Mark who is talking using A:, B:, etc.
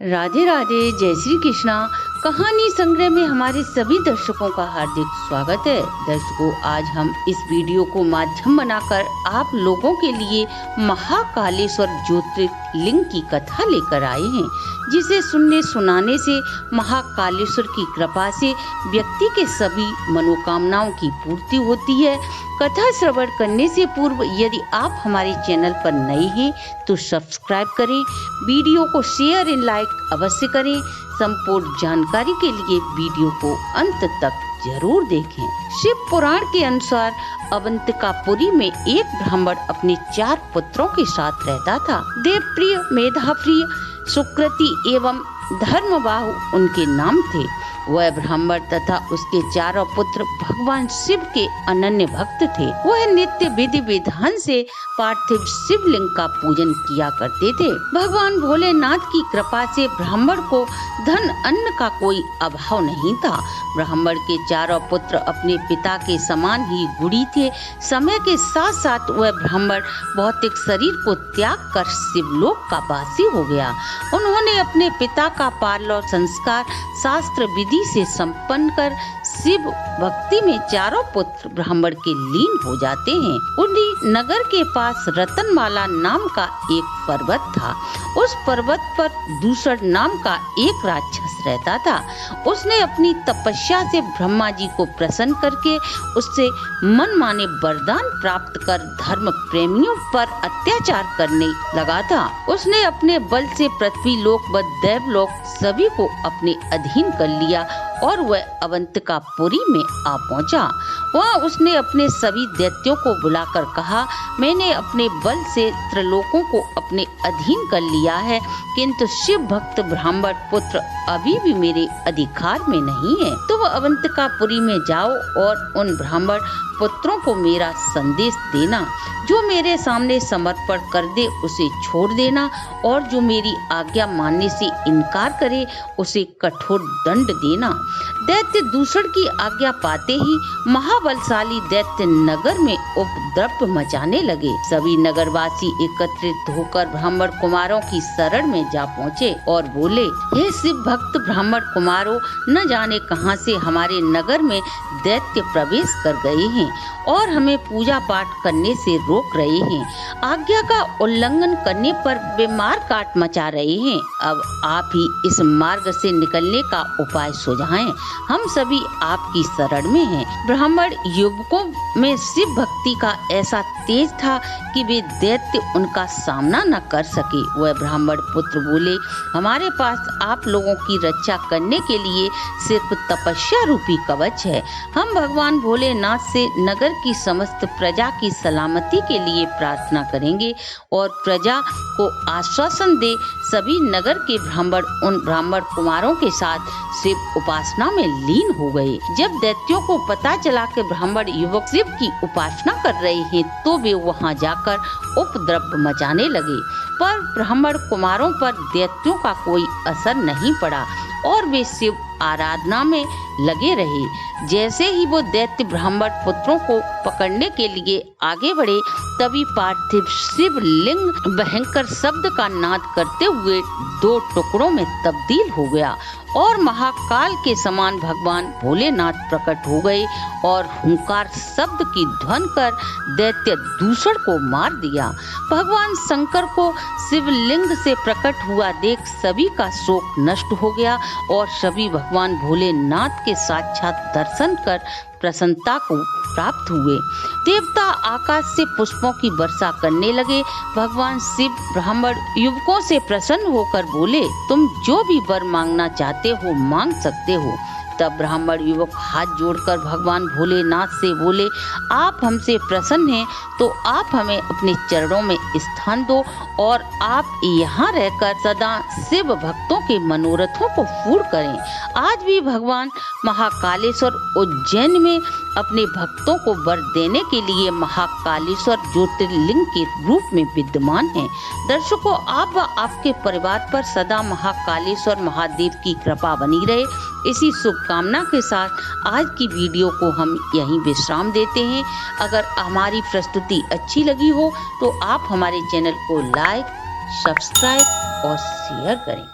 A: राधे राधे, जय श्री कृष्णा। कहानी संग्रह में हमारे सभी दर्शकों का हार्दिक स्वागत है। दर्शकों, आज हम इस वीडियो को माध्यम बनाकर आप लोगों के लिए महाकालेश्वर ज्योतिर्लिंग की कथा लेकर आए हैं, जिसे सुनने सुनाने से महाकालेश्वर की कृपा से व्यक्ति के सभी मनोकामनाओं की पूर्ति होती है। कथा श्रवण करने से पूर्व यदि आप हमारे चैनल पर नए हैं तो सब्सक्राइब करें, वीडियो को शेयर एंड लाइक अवश्य करें। संपूर्ण जानकारी के लिए वीडियो को अंत तक जरूर देखें। शिव पुराण के अनुसार अवंतिकापुरी में एक ब्राह्मण अपने 4 पुत्रों के साथ रहता था। देवप्रिय, मेधाप्रिय, सुकृति एवं धर्मबाहु उनके नाम थे। वह ब्राह्मण तथा उसके 4 पुत्र भगवान शिव के अनन्य भक्त थे। वह नित्य विधि विधान से पार्थिव शिवलिंग का पूजन किया करते थे। भगवान भोलेनाथ की कृपा से ब्राह्मण को धन अन्न का कोई अभाव नहीं था। ब्राह्मण के 4 पुत्र अपने पिता के समान ही गुणी थे। समय के साथ साथ वह ब्राह्मण भौतिक शरीर को त्याग कर शिवलोक का वासी हो गया। उन्होंने अपने पिता का पारलौकिक संस्कार शास्त्र विधि से संपन्न कर शिव भक्ति में 4 पुत्र ब्राह्मण के लीन हो जाते हैं। उन्हीं नगर के पास रतनमाला नाम का एक पर्वत था। उस पर्वत पर दूसर नाम का एक राक्षस रहता था। उसने अपनी तपस्या से ब्रह्मा जी को प्रसन्न करके उससे मनमाने वरदान प्राप्त कर धर्म प्रेमियों पर अत्याचार करने लगा था। उसने अपने बल से पृथ्वी लोक व देवलोक सभी को अपने अधीन कर लिया और वह अवंतिकापुरी में आ पहुंचा। वहाँ उसने अपने सभी दैत्यों को बुलाकर कहा, मैंने अपने बल से त्रिलोकों को अपने अधीन कर लिया है, किंतु शिव भक्त ब्राह्मण पुत्र अभी भी मेरे अधिकार में नहीं है। तुम अवंतिकापुरी में जाओ और उन ब्राह्मण पुत्रों को मेरा संदेश देना। जो मेरे सामने समर्पण कर दे उसे छोड़ देना, और जो मेरी आज्ञा मानने से इनकार करे उसे कठोर दंड देना। दैत्य दूषण की आज्ञा पाते ही महाबलशाली दैत्य नगर में उपद्रव मचाने लगे। सभी नगरवासी एकत्रित होकर ब्राह्मण कुमारों की शरण में जा पहुँचे और बोले, हे शिव भक्त ब्राह्मण कुमारों, न जाने कहां से हमारे नगर में दैत्य प्रवेश कर गए हैं और हमें पूजा पाठ करने से रोक रहे हैं। आज्ञा का उल्लंघन करने पर वे मार काट मचा रहे हैं। अब आप ही इस मार्ग से निकलने का उपाय सुझाएं। हम सभी आपकी शरण में हैं। ब्राह्मण युवकों में शिव भक्ति का ऐसा तेज था कि वे दैत्य उनका सामना न कर सके। वह ब्राह्मण पुत्र बोले, हमारे पास आप लोगों की रक्षा करने के लिए सिर्फ तपस्या रूपी कवच है। हम भगवान भोलेनाथ से नगर की समस्त प्रजा की सलामती के लिए प्रार्थना करेंगे और प्रजा को आश्वासन दे। सभी नगर के ब्राह्मण उन ब्राह्मण कुमारों के साथ शिव उपासना में लीन हो गए। जब दैत्यों को पता चला कि ब्राह्मण युवक शिव की उपासना कर रहे हैं तो वे वहां जाकर उपद्रव मचाने लगे, पर ब्राह्मण कुमारों पर दैत्यों का कोई असर नहीं पड़ा और वे शिव आराधना में लगे रहे। जैसे ही वो दैत्य ब्राह्मण पुत्रों को पकड़ने के लिए आगे बढ़े, तभी पार्थिव शिवलिंग भयंकर शब्द का नाद करते हुए 2 टुकड़ों में तब्दील हो गया और महाकाल के समान भगवान भोलेनाथ प्रकट हो गए और हुंकार शब्द की ध्वनि कर दैत्य दूषण को मार दिया। भगवान शंकर को शिवलिंग से प्रकट हुआ देख सभी का शोक नष्ट हो गया और सभी भगवान भोलेनाथ के साक्षात दर्शन कर प्रसन्नता को प्राप्त हुए। देवता आकाश से पुष्पों की वर्षा करने लगे। भगवान शिव ब्राह्मण युवकों से प्रसन्न होकर बोले, तुम जो भी वर मांगना चाहते हो मांग सकते हो। तब ब्राह्मण युवक हाथ जोड़कर भगवान भोलेनाथ से बोले, आप हमसे प्रसन्न हैं तो आप हमें अपने चरणों में स्थान दो और आप यहाँ रहकर सदा शिव भक्तों के मनोरथों को पूर्ण करें। आज भी भगवान महाकालेश्वर उज्जैन में अपने भक्तों को वर देने के लिए महाकालेश्वर ज्योतिर्लिंग के रूप में विद्यमान है। दर्शकों, आप व आपके परिवार पर सदा महाकालेश्वर महादेव की कृपा बनी रहे, इसी शुभकामना के साथ आज की वीडियो को हम यहीं विश्राम देते हैं। अगर हमारी प्रस्तुति अच्छी लगी हो तो आप हमारे चैनल को लाइक, सब्सक्राइब और शेयर करें।